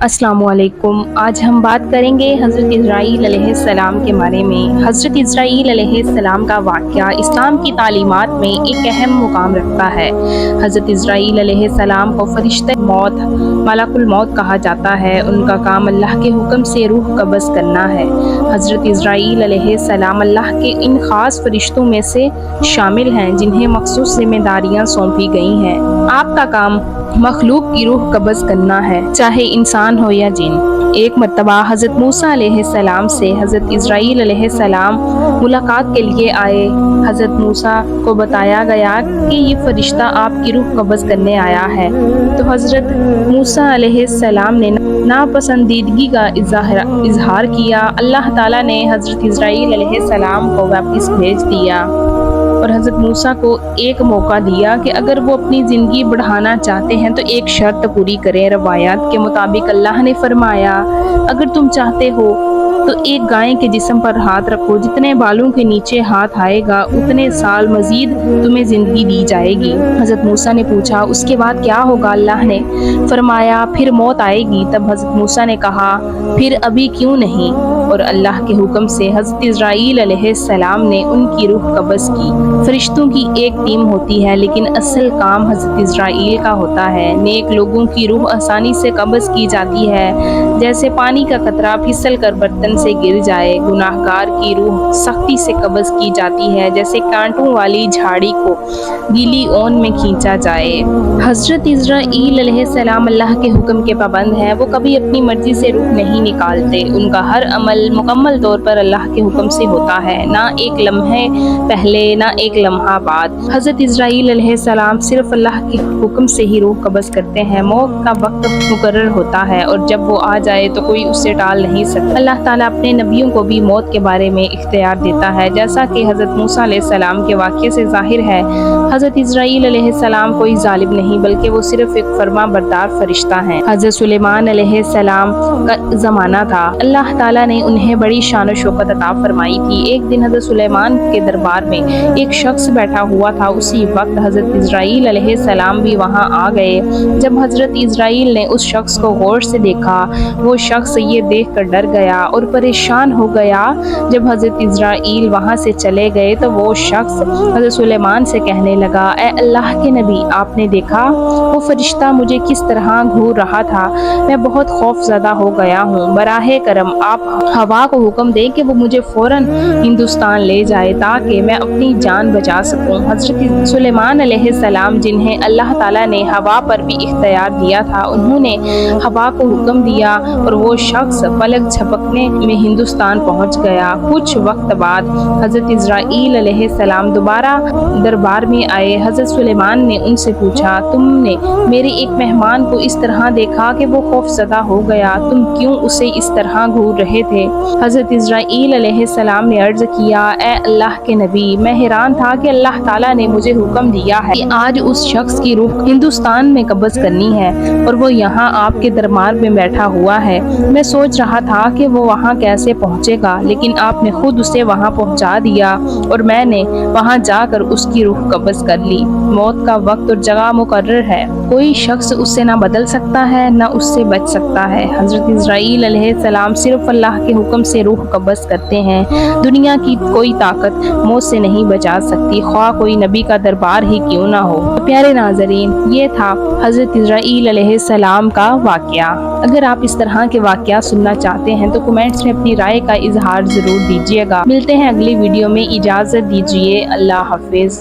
السلام علیکم۔ آج ہم بات کریں گے حضرت اسرائیل علیہ السلام کے بارے میں۔ حضرت اسرائیل علیہ السلام کا واقعہ اسلام کی تعلیمات میں ایک اہم مقام رکھتا ہے۔ حضرت اسرائیل علیہ السلام کو فرشتہ موت، ملک الموت کہا جاتا ہے۔ ان کا کام اللہ کے حکم سے روح قبض کرنا ہے۔ حضرت اسرائیل علیہ السلام اللہ کے ان خاص فرشتوں میں سے شامل ہیں جنہیں مخصوص ذمہ داریاں سونپی گئی ہیں۔ آپ کا کام مخلوق کی روح قبض کرنا ہے، چاہے انسان ہو یا جن۔ ایک مرتبہ حضرت موسیٰ علیہ السلام سے حضرت اسرائیل علیہ السلام ملاقات کے لیے آئے۔ حضرت موسیٰ کو بتایا گیا کہ یہ فرشتہ آپ کی روح قبض کرنے آیا ہے، تو حضرت موسیٰ علیہ السلام نے ناپسندیدگی کا اظہار کیا۔ اللہ تعالیٰ نے حضرت اسرائیل علیہ السلام کو واپس بھیج دیا اور حضرت موسیٰ کو ایک موقع دیا کہ اگر وہ اپنی زندگی بڑھانا چاہتے ہیں تو ایک شرط پوری کریں۔ روایات کے مطابق اللہ نے فرمایا، اگر تم چاہتے ہو تو ایک گائے کے جسم پر ہاتھ رکھو، جتنے بالوں کے نیچے ہاتھ آئے گا اتنے سال مزید تمہیں زندگی دی جائے گی۔ حضرت موسیٰ نے پوچھا، اس کے بعد کیا ہوگا؟ اللہ نے فرمایا، پھر موت آئے گی۔ تب حضرت موسیٰ نے کہا، پھر ابھی کیوں نہیں؟ اور اللہ کے حکم سے حضرت اسرائیل علیہ السلام نے ان کی روح قبض کی۔ فرشتوں کی ایک ٹیم ہوتی ہے، لیکن اصل کام حضرت اسرائیل کا ہوتا ہے۔ نیک لوگوں کی روح آسانی سے قبض کی جاتی ہے، جیسے پانی کا قطرہ پھسل کر برتن سے گر جائے۔ گناہگار کی روح سختی سے قبض کی جاتی ہے، جیسے کانٹوں والی جھاڑی کو گیلی اون میں کھینچا جائے۔ حضرت اسرائیل علیہ السلام اللہ کے حکم کے پابند ہیں۔ وہ کبھی اپنی مرضی سے روح نہیں نکالتے۔ ان کا ہر عمل مکمل طور پر اللہ کے حکم سے ہوتا ہے، نہ ایک لمحے پہلے نہ ایک لمحہ بعد۔ حضرت اسرائیل علیہ السلام صرف اللہ کے حکم سے ہی روح قبض کرتے ہیں۔ موت کا وقت مقرر ہوتا ہے اور جب وہ آ جائے تو کوئی اسے ٹال نہیں سکتا۔ اللہ تعالیٰ اپنے نبیوں کو بھی موت کے بارے میں اختیار دیتا ہے، جیسا کہ حضرت موسیٰ علیہ السلام کے واقعے سے ظاہر ہے۔ حضرت اسرائیل علیہ السلام کوئی ظالم نہیں، بلکہ وہ صرف ایک فرما بردار فرشتہ ہیں۔ حضرت سلیمان علیہ السلام کا زمانہ تھا۔ اللہ تعالیٰ نے انہیں بڑی شان و شوکت عطا فرمائی تھی۔ ایک دن حضرت سلیمان کے دربار میں ایک شخص بیٹھا ہوا تھا۔ اسی وقت حضرت اسرائیل علیہ السلام بھی وہاں آ گئے۔ جب حضرت اسرائیل نے اس شخص کو غور سے دیکھا، وہ شخص یہ دیکھ کر ڈر گیا اور پریشان ہو گیا۔ جب حضرت اسرائیل وہاں سے چلے گئے تو وہ شخص حضرت سلیمان سے کہنے لگا، اے اللہ کے نبی، آپ نے دیکھا وہ فرشتہ مجھے کس طرح گھور رہا تھا؟ میں بہت خوف زدہ ہو گیا ہوں۔ براہ کرم آپ ہوا کو حکم دیں کہ وہ مجھے فوراً ہندوستان لے جائے تاکہ میں اپنی جان بچا سکوں۔ حضرت سلیمان علیہ السلام، جنہیں اللہ تعالیٰ نے ہوا پر بھی اختیار دیا تھا، انہوں نے ہوا کو حکم دیا اور وہ شخص پلک جھپکنے میں ہندوستان پہنچ گیا۔ کچھ وقت بعد حضرت اسرائیل علیہ السلام دوبارہ دربار میں آئے۔ حضرت سلیمان نے ان سے پوچھا، تم نے میرے ایک مہمان کو اس طرح دیکھا کہ وہ خوف زدہ ہو گیا، تم کیوں اسے اس طرح گھور رہے تھے؟ حضرت اسرائیل علیہ السلام نے عرض کیا، اے اللہ کے نبی، میں حیران تھا کہ اللہ تعالیٰ نے مجھے حکم دیا ہے کہ آج اس شخص کی روح ہندوستان میں قبض کرنی ہے اور وہ یہاں آپ کے دربار میں بیٹھا ہوا ہے۔ میں سوچ رہا تھا کہ وہ وہاں کیسے پہنچے گا، لیکن آپ نے خود اسے وہاں پہنچا دیا اور میں نے وہاں جا کر اس کی روح قبض کر لی۔ موت کا وقت اور جگہ مقرر ہے، کوئی شخص اس سے نہ بدل سکتا ہے نہ اس سے بچ سکتا ہے۔ حضرت اسرائیل علیہ السلام صرف اللہ کے حکم سے روح قبض کرتے ہیں۔ دنیا کی کوئی طاقت موت سے نہیں بچا سکتی، خواہ کوئی نبی کا دربار ہی کیوں نہ ہو۔ پیارے ناظرین، یہ تھا حضرت اسرائیل علیہ السلام کا واقعہ۔ اگر آپ اس طرح کے واقعات سننا چاہتے ہیں تو کمنٹس میں اپنی رائے کا اظہار ضرور دیجیے گا۔ ملتے ہیں اگلی ویڈیو میں، اجازت دیجیے، اللہ حافظ۔